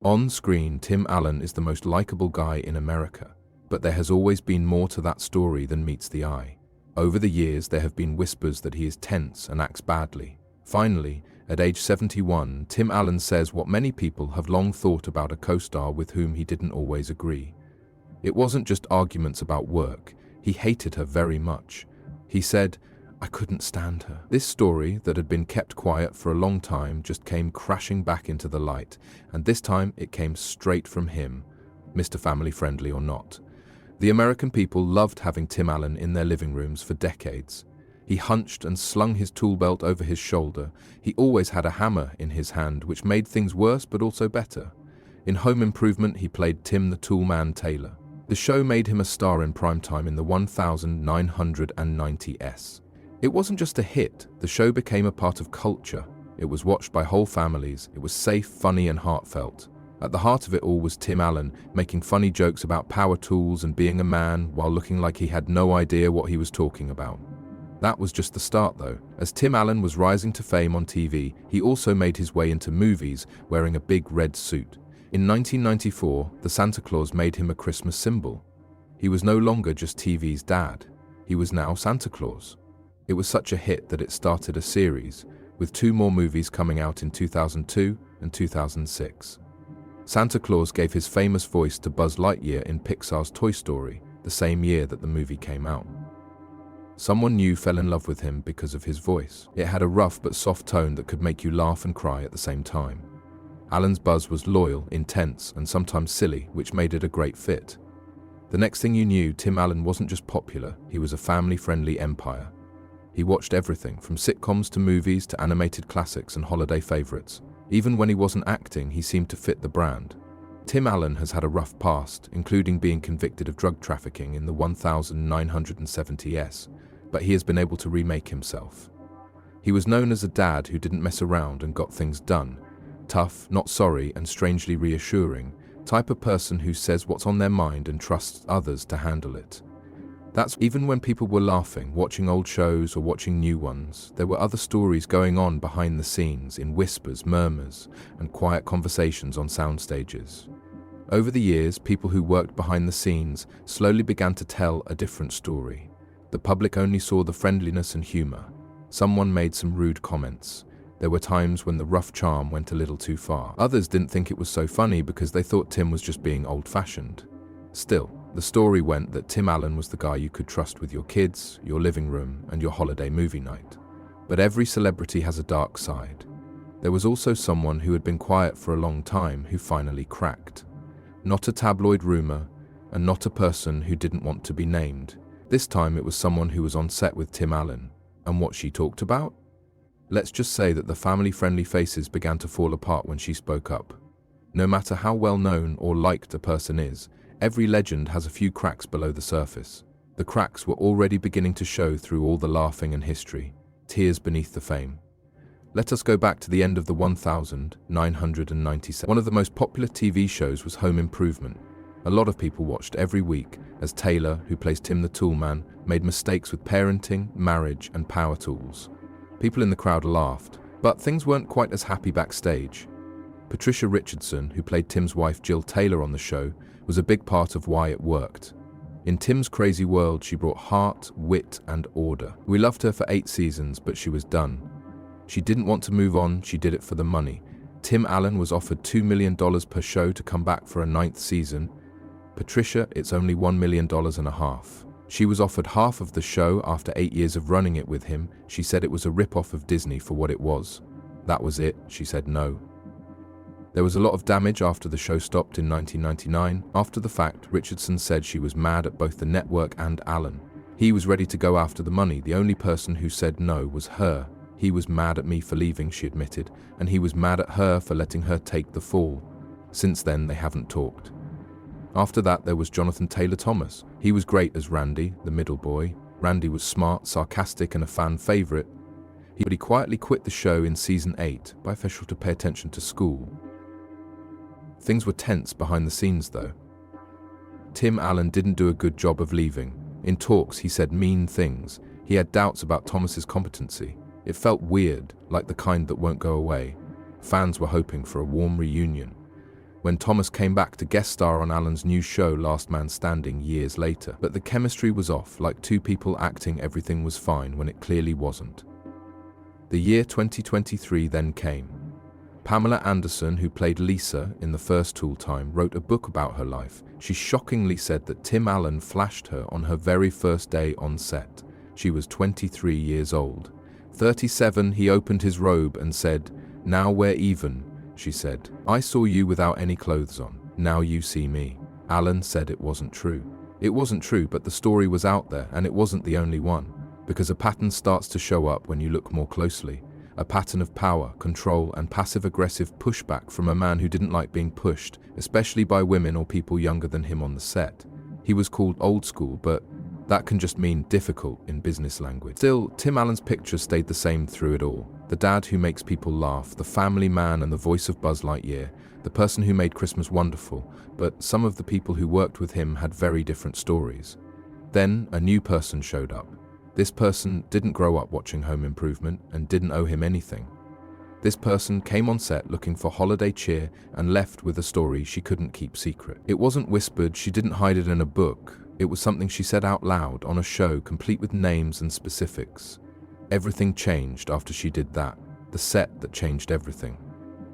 On screen, Tim Allen is the most likable guy in America, but there has always been more to that story than meets the eye. Over the years, there have been whispers that he is tense and acts badly. Finally, at age 71, Tim Allen says what many people have long thought about a co-star with whom he didn't always agree. It wasn't just arguments about work, he hated her very much. He said, "I couldn't stand her." This story, that had been kept quiet for a long time, just came crashing back into the light, and this time it came straight from him, Mr. Family Friendly or not. The American people loved having Tim Allen in their living rooms for decades. He hunched and slung his tool belt over his shoulder. He always had a hammer in his hand, which made things worse but also better. In Home Improvement, he played Tim the Toolman Taylor. The show made him a star in primetime in the 1990s. It wasn't just a hit, the show became a part of culture. It was watched by whole families, it was safe, funny and heartfelt. At the heart of it all was Tim Allen, making funny jokes about power tools and being a man while looking like he had no idea what he was talking about. That was just the start though. As Tim Allen was rising to fame on TV, he also made his way into movies, wearing a big red suit. In 1994, the Santa Claus made him a Christmas symbol. He was no longer just TV's dad. He was now Santa Claus. It was such a hit that it started a series, with 2 more movies coming out in 2002 and 2006. Santa Claus gave his famous voice to Buzz Lightyear in Pixar's Toy Story, the same year that the movie came out. Someone new fell in love with him because of his voice. It had a rough but soft tone that could make you laugh and cry at the same time. Allen's Buzz was loyal, intense, and sometimes silly, which made it a great fit. The next thing you knew, Tim Allen wasn't just popular, he was a family-friendly empire. He watched everything, from sitcoms to movies to animated classics and holiday favorites. Even when he wasn't acting, he seemed to fit the brand. Tim Allen has had a rough past, including being convicted of drug trafficking in the 1970s, but he has been able to remake himself. He was known as a dad who didn't mess around and got things done. Tough, not sorry, and strangely reassuring, type of person who says what's on their mind and trusts others to handle it. That's even when people were laughing, watching old shows or watching new ones, there were other stories going on behind the scenes in whispers, murmurs, and quiet conversations on sound stages. Over the years, people who worked behind the scenes slowly began to tell a different story. The public only saw the friendliness and humor. Someone made some rude comments. There were times when the rough charm went a little too far. Others didn't think it was so funny because they thought Tim was just being old-fashioned. Still, the story went that Tim Allen was the guy you could trust with your kids, your living room, and your holiday movie night. But every celebrity has a dark side. There was also someone who had been quiet for a long time who finally cracked. Not a tabloid rumor, and not a person who didn't want to be named. This time it was someone who was on set with Tim Allen. And what she talked about? Let's just say that the family-friendly faces began to fall apart when she spoke up. No matter how well known or liked a person is, every legend has a few cracks below the surface. The cracks were already beginning to show through all the laughing and history, tears beneath the fame. Let us go back to the end of the 1997. One of the most popular TV shows was Home Improvement. A lot of people watched every week as Taylor, who plays Tim the Toolman, made mistakes with parenting, marriage, and power tools. People in the crowd laughed, but things weren't quite as happy backstage. Patricia Richardson, who played Tim's wife Jill Taylor on the show, was a big part of why it worked. In Tim's crazy world, she brought heart, wit, and order. We loved her for 8 seasons, but she was done. She didn't want to move on, she did it for the money. Tim Allen was offered $2 million per show to come back for a 9th season. Patricia, it's only $1.5 million. She was offered half of the show after 8 years of running it with him. She said it was a rip-off of Disney for what it was. That was it, she said no. There was a lot of damage after the show stopped in 1999. After the fact, Richardson said she was mad at both the network and Allen. He was ready to go after the money. The only person who said no was her. He was mad at me for leaving, she admitted, and he was mad at her for letting her take the fall. Since then, they haven't talked. After that, there was Jonathan Taylor Thomas. He was great as Randy, the middle boy. Randy was smart, sarcastic, and a fan favorite. But he quietly quit the show in season 8 by official to pay attention to school. Things were tense behind the scenes, though. Tim Allen didn't do a good job of leaving. In talks, he said mean things. He had doubts about Thomas's competency. It felt weird, like the kind that won't go away. Fans were hoping for a warm reunion. when Thomas came back to guest star on Alan's new show Last Man Standing years later. But the chemistry was off, like two people acting everything was fine when it clearly wasn't. The year 2023 then came. Pamela Anderson, who played Lisa in the first Tool Time, wrote a book about her life. She shockingly said that Tim Allen flashed her on her very first day on set. She was 23 years old. 37, he opened his robe and said, "Now we're even," she said. "I saw you without any clothes on. Now you see me." Allen said it wasn't true. It wasn't true, but the story was out there, and it wasn't the only one. Because a pattern starts to show up when you look more closely. A pattern of power, control, and passive-aggressive pushback from a man who didn't like being pushed, especially by women or people younger than him on the set. He was called old school, but that can just mean difficult in business language. Still, Tim Allen's picture stayed the same through it all. The dad who makes people laugh, the family man and the voice of Buzz Lightyear, the person who made Christmas wonderful, but some of the people who worked with him had very different stories. Then, a new person showed up. This person didn't grow up watching Home Improvement and didn't owe him anything. This person came on set looking for holiday cheer and left with a story she couldn't keep secret. It wasn't whispered, she didn't hide it in a book. It was something she said out loud on a show, complete with names and specifics. Everything changed after she did that. The set that changed everything.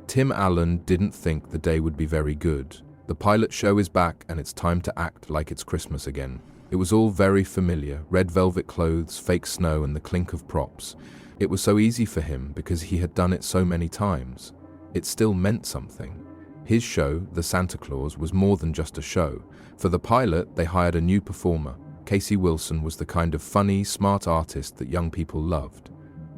Tim Allen didn't think the day would be very good. The pilot show is back and it's time to act like it's Christmas again. It was all very familiar, red velvet clothes, fake snow and the clink of props. It was so easy for him because he had done it so many times. It still meant something. His show, The Santa Claus, was more than just a show. For the pilot, they hired a new performer. Casey Wilson was the kind of funny, smart artist that young people loved.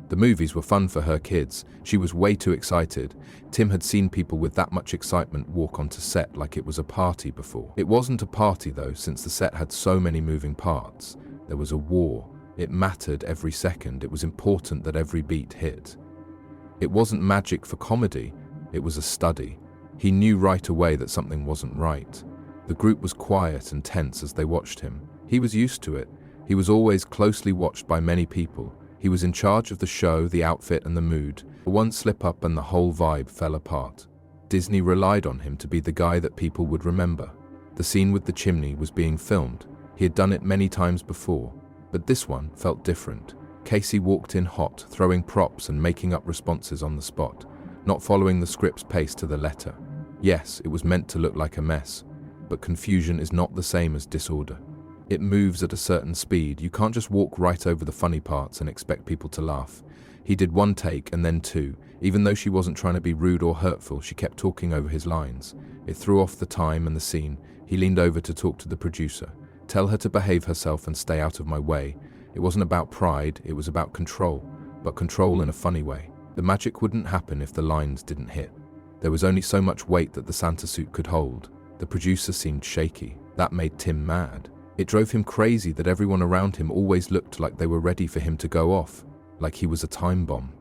The movies were fun for her kids. She was way too excited. Tim had seen people with that much excitement walk onto set like it was a party before. It wasn't a party though, since the set had so many moving parts. There was a war. It mattered every second. It was important that every beat hit. It wasn't magic for comedy. It was a study. He knew right away that something wasn't right. The group was quiet and tense as they watched him. He was used to it. He was always closely watched by many people. He was in charge of the show, the outfit and the mood. One slip up and the whole vibe fell apart. Disney relied on him to be the guy that people would remember. The scene with the chimney was being filmed. He had done it many times before, but this one felt different. Casey walked in hot, throwing props and making up responses on the spot, not following the script's pace to the letter. Yes, it was meant to look like a mess, but confusion is not the same as disorder. It moves at a certain speed. You can't just walk right over the funny parts and expect people to laugh. He did one take and then two. Even though she wasn't trying to be rude or hurtful, she kept talking over his lines. It threw off the time and the scene. He leaned over to talk to the producer. Tell her to behave herself and stay out of my way. It wasn't about pride, it was about control, but control in a funny way. The magic wouldn't happen if the lines didn't hit. There was only so much weight that the Santa suit could hold. The producer seemed shaky. That made Tim mad. It drove him crazy that everyone around him always looked like they were ready for him to go off, like he was a time bomb.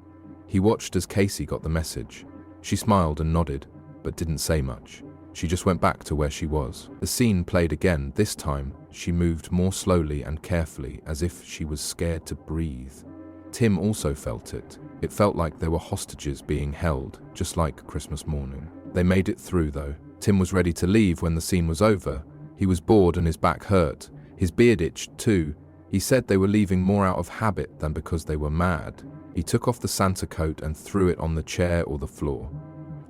He watched as Casey got the message. She smiled and nodded, but didn't say much. She just went back to where she was. The scene played again. This time, she moved more slowly and carefully, as if she was scared to breathe. Tim also felt it. It felt like there were hostages being held, just like Christmas morning. They made it through, though. Tim was ready to leave when the scene was over. He was bored and his back hurt. His beard itched too. He said they were leaving more out of habit than because they were mad. He took off the Santa coat and threw it on the chair or the floor.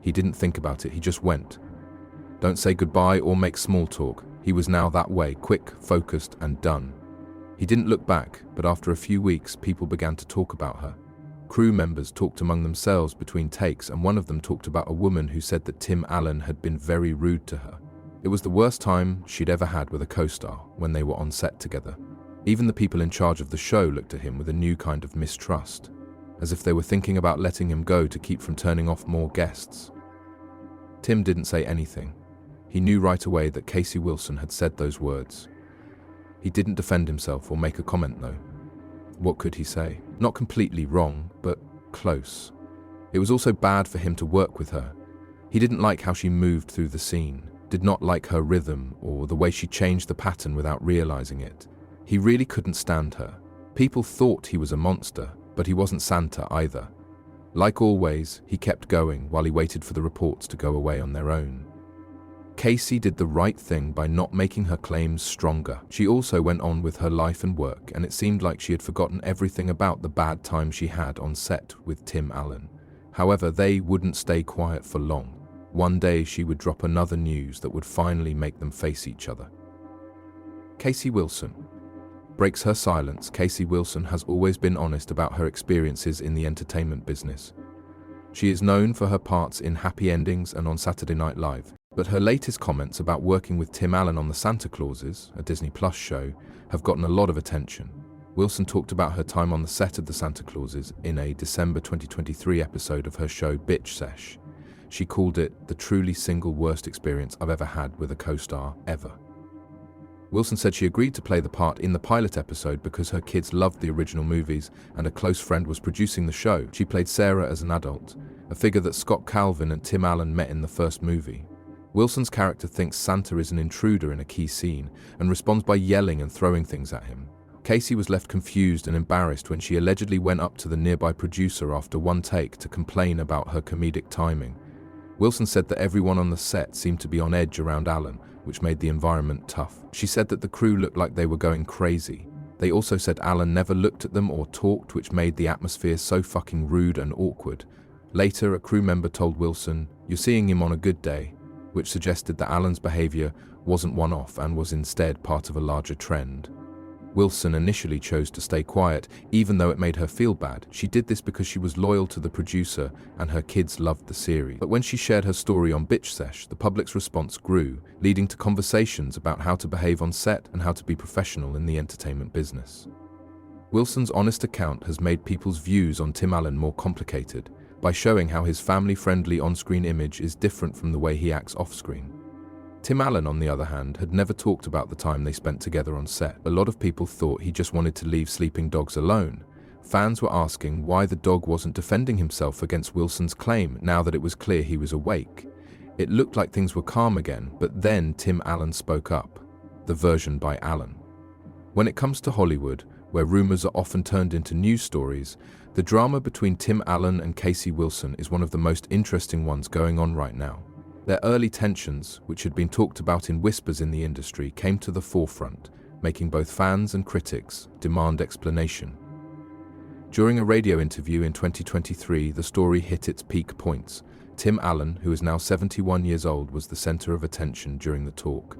He didn't think about it, he just went. Don't say goodbye or make small talk. He was now that way, quick, focused, and done. He didn't look back, but after a few weeks, people began to talk about her. Crew members talked among themselves between takes, and one of them talked about a woman who said that Tim Allen had been very rude to her. It was the worst time she'd ever had with a co-star when they were on set together. Even the people in charge of the show looked at him with a new kind of mistrust, as if they were thinking about letting him go to keep from turning off more guests. Tim didn't say anything. He knew right away that Casey Wilson had said those words. He didn't defend himself or make a comment though. What could he say? Not completely wrong, but close. It was also bad for him to work with her. He didn't like how she moved through the scene, did not like her rhythm or the way she changed the pattern without realizing it. He really couldn't stand her. People thought he was a monster, but he wasn't Santa either. Like always, he kept going while he waited for the reports to go away on their own. Casey did the right thing by not making her claims stronger. She also went on with her life and work, and it seemed like she had forgotten everything about the bad time she had on set with Tim Allen. However, they wouldn't stay quiet for long. One day she would drop another news that would finally make them face each other. Casey Wilson breaks her silence. Casey Wilson has always been honest about her experiences in the entertainment business. She is known for her parts in Happy Endings and on Saturday Night Live, but her latest comments about working with Tim Allen on The Santa Clauses, a Disney Plus show, have gotten a lot of attention. Wilson talked about her time on the set of The Santa Clauses in a December 2023 episode of her show Bitch Sesh. She called it the truly single worst experience I've ever had with a co-star ever. Wilson said she agreed to play the part in the pilot episode because her kids loved the original movies and a close friend was producing the show. She played Sarah as an adult, a figure that Scott Calvin and Tim Allen met in the first movie. Wilson's character thinks Santa is an intruder in a key scene and responds by yelling and throwing things at him. Casey was left confused and embarrassed when she allegedly went up to the nearby producer after one take to complain about her comedic timing. Wilson said that everyone on the set seemed to be on edge around Allen, which made the environment tough. She said that the crew looked like they were going crazy. They also said Allen never looked at them or talked, which made the atmosphere so fucking rude and awkward. Later, a crew member told Wilson, "You're seeing him on a good day," which suggested that Allen's behavior wasn't one-off and was instead part of a larger trend. Wilson initially chose to stay quiet, even though it made her feel bad. She did this because she was loyal to the producer and her kids loved the series. But when she shared her story on Bitch Sesh, the public's response grew, leading to conversations about how to behave on set and how to be professional in the entertainment business. Wilson's honest account has made people's views on Tim Allen more complicated by showing how his family-friendly on-screen image is different from the way he acts off-screen. Tim Allen, on the other hand, had never talked about the time they spent together on set. A lot of people thought he just wanted to leave sleeping dogs alone. Fans were asking why the dog wasn't defending himself against Wilson's claim now that it was clear he was awake. It looked like things were calm again, but then Tim Allen spoke up. The version by Allen. When it comes to Hollywood, where rumors are often turned into news stories, the drama between Tim Allen and Casey Wilson is one of the most interesting ones going on right now. Their early tensions, which had been talked about in whispers in the industry, came to the forefront, making both fans and critics demand explanation. During a radio interview in 2023, the story hit its peak points. Tim Allen, who is now 71 years old, was the center of attention during the talk.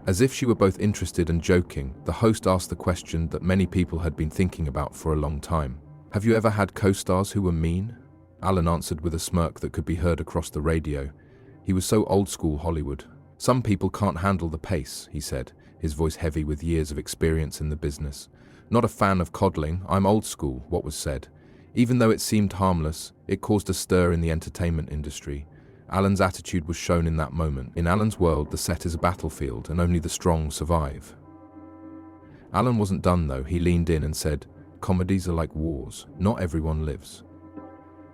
As if she were both interested and joking, the host asked the question that many people had been thinking about for a long time. "Have you ever had co-stars who were mean?" Allen answered with a smirk that could be heard across the radio. He was so old-school Hollywood. "Some people can't handle the pace," he said, his voice heavy with years of experience in the business. "Not a fan of coddling, I'm old school," what was said. Even though it seemed harmless, it caused a stir in the entertainment industry. Allen's attitude was shown in that moment. In Allen's world, the set is a battlefield and only the strong survive. Allen wasn't done though. He leaned in and said, "Comedies are like wars. Not everyone lives.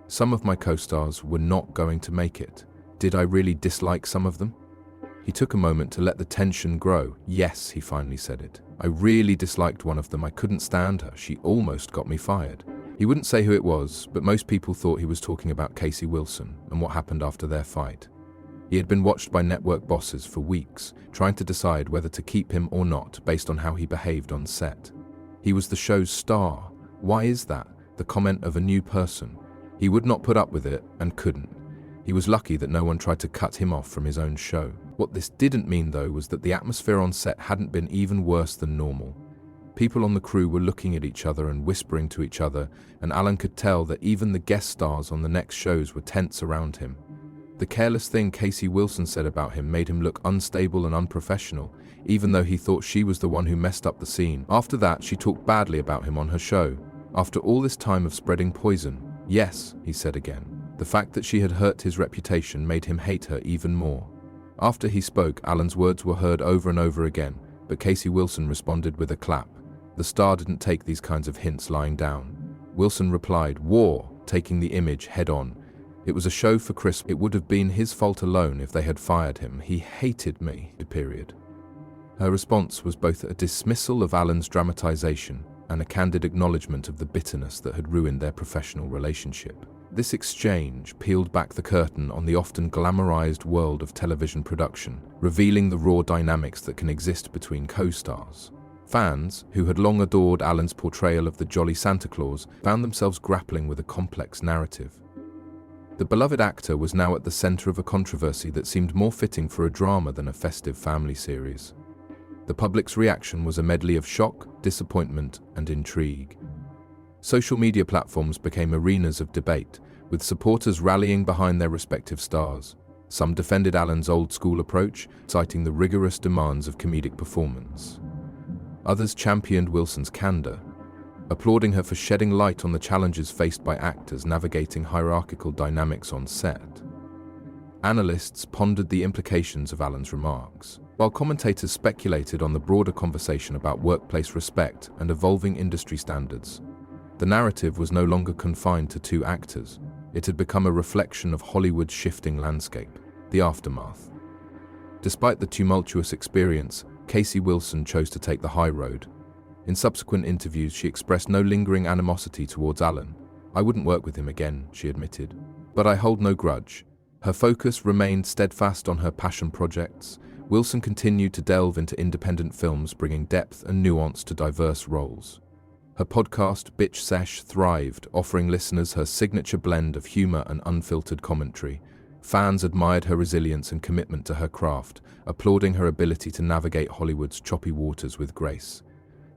Some of my co-stars were not going to make it. Did I really dislike some of them?" He took a moment to let the tension grow. "Yes," he finally said it. "I really disliked one of them. I couldn't stand her. She almost got me fired." He wouldn't say who it was, but most people thought he was talking about Casey Wilson and what happened after their fight. He had been watched by network bosses for weeks, trying to decide whether to keep him or not based on how he behaved on set. He was the show's star. Why is that? The comment of a new person. He would not put up with it and couldn't. He was lucky that no one tried to cut him off from his own show. What this didn't mean, though, was that the atmosphere on set hadn't been even worse than normal. People on the crew were looking at each other and whispering to each other, and Allen could tell that even the guest stars on the next shows were tense around him. The careless thing Casey Wilson said about him made him look unstable and unprofessional, even though he thought she was the one who messed up the scene. After that, she talked badly about him on her show. After all this time of spreading poison, "Yes," he said again. The fact that she had hurt his reputation made him hate her even more. After he spoke, Allen's words were heard over and over again, but Casey Wilson responded with a clap. The star didn't take these kinds of hints lying down. Wilson replied, "War," taking the image head-on. It was a show for Chris. It would have been his fault alone if they had fired him. He hated me, period. Her response was both a dismissal of Allen's dramatization and a candid acknowledgement of the bitterness that had ruined their professional relationship. This exchange peeled back the curtain on the often glamorized world of television production, revealing the raw dynamics that can exist between co-stars. Fans, who had long adored Alan's portrayal of the jolly Santa Claus, found themselves grappling with a complex narrative. The beloved actor was now at the center of a controversy that seemed more fitting for a drama than a festive family series. The public's reaction was a medley of shock, disappointment, and intrigue. Social media platforms became arenas of debate, with supporters rallying behind their respective stars. Some defended Alan's old-school approach, citing the rigorous demands of comedic performance. Others championed Wilson's candor, applauding her for shedding light on the challenges faced by actors navigating hierarchical dynamics on set. Analysts pondered the implications of Alan's remarks, while commentators speculated on the broader conversation about workplace respect and evolving industry standards. The narrative was no longer confined to two actors. It had become a reflection of Hollywood's shifting landscape, the aftermath. Despite the tumultuous experience, Casey Wilson chose to take the high road. In subsequent interviews, she expressed no lingering animosity towards Alan. "I wouldn't work with him again," she admitted. "But I hold no grudge." Her focus remained steadfast on her passion projects. Wilson continued to delve into independent films, bringing depth and nuance to diverse roles. Her podcast, Bitch Sesh, thrived, offering listeners her signature blend of humor and unfiltered commentary. Fans admired her resilience and commitment to her craft, applauding her ability to navigate Hollywood's choppy waters with grace.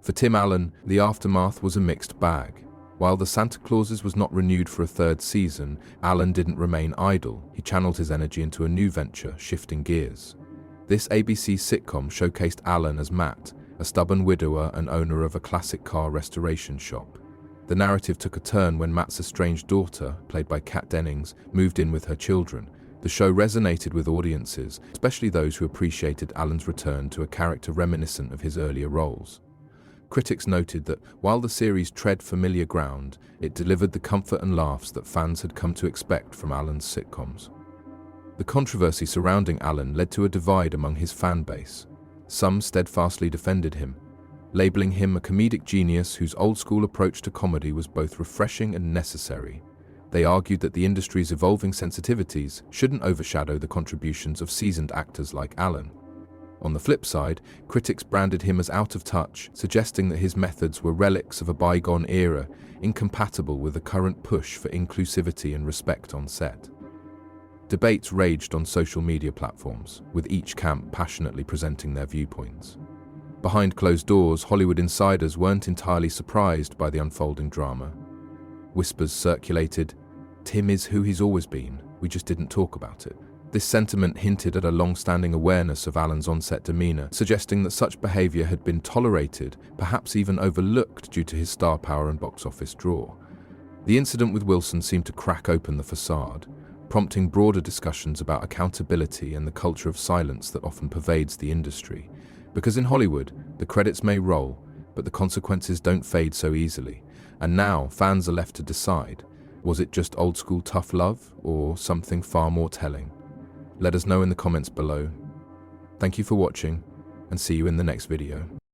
For Tim Allen, the aftermath was a mixed bag. While The Santa Clauses was not renewed for a third season, Allen didn't remain idle. He channeled his energy into a new venture, shifting gears. This ABC sitcom showcased Allen as Matt, a stubborn widower and owner of a classic car restoration shop. The narrative took a turn when Matt's estranged daughter, played by Kat Dennings, moved in with her children. The show resonated with audiences, especially those who appreciated Allen's return to a character reminiscent of his earlier roles. Critics noted that while the series tread familiar ground, it delivered the comfort and laughs that fans had come to expect from Allen's sitcoms. The controversy surrounding Allen led to a divide among his fan base. Some steadfastly defended him, labeling him a comedic genius whose old-school approach to comedy was both refreshing and necessary. They argued that the industry's evolving sensitivities shouldn't overshadow the contributions of seasoned actors like Allen. On the flip side, critics branded him as out of touch, suggesting that his methods were relics of a bygone era, incompatible with the current push for inclusivity and respect on set. Debates raged on social media platforms, with each camp passionately presenting their viewpoints. Behind closed doors, Hollywood insiders weren't entirely surprised by the unfolding drama. Whispers circulated, "Tim is who he's always been, we just didn't talk about it." This sentiment hinted at a long-standing awareness of Allen's on-set demeanor, suggesting that such behavior had been tolerated, perhaps even overlooked due to his star power and box office draw. The incident with Wilson seemed to crack open the facade, prompting broader discussions about accountability and the culture of silence that often pervades the industry. Because in Hollywood, the credits may roll, but the consequences don't fade so easily. And now, fans are left to decide, was it just old-school tough love, or something far more telling? Let us know in the comments below. Thank you for watching, and see you in the next video.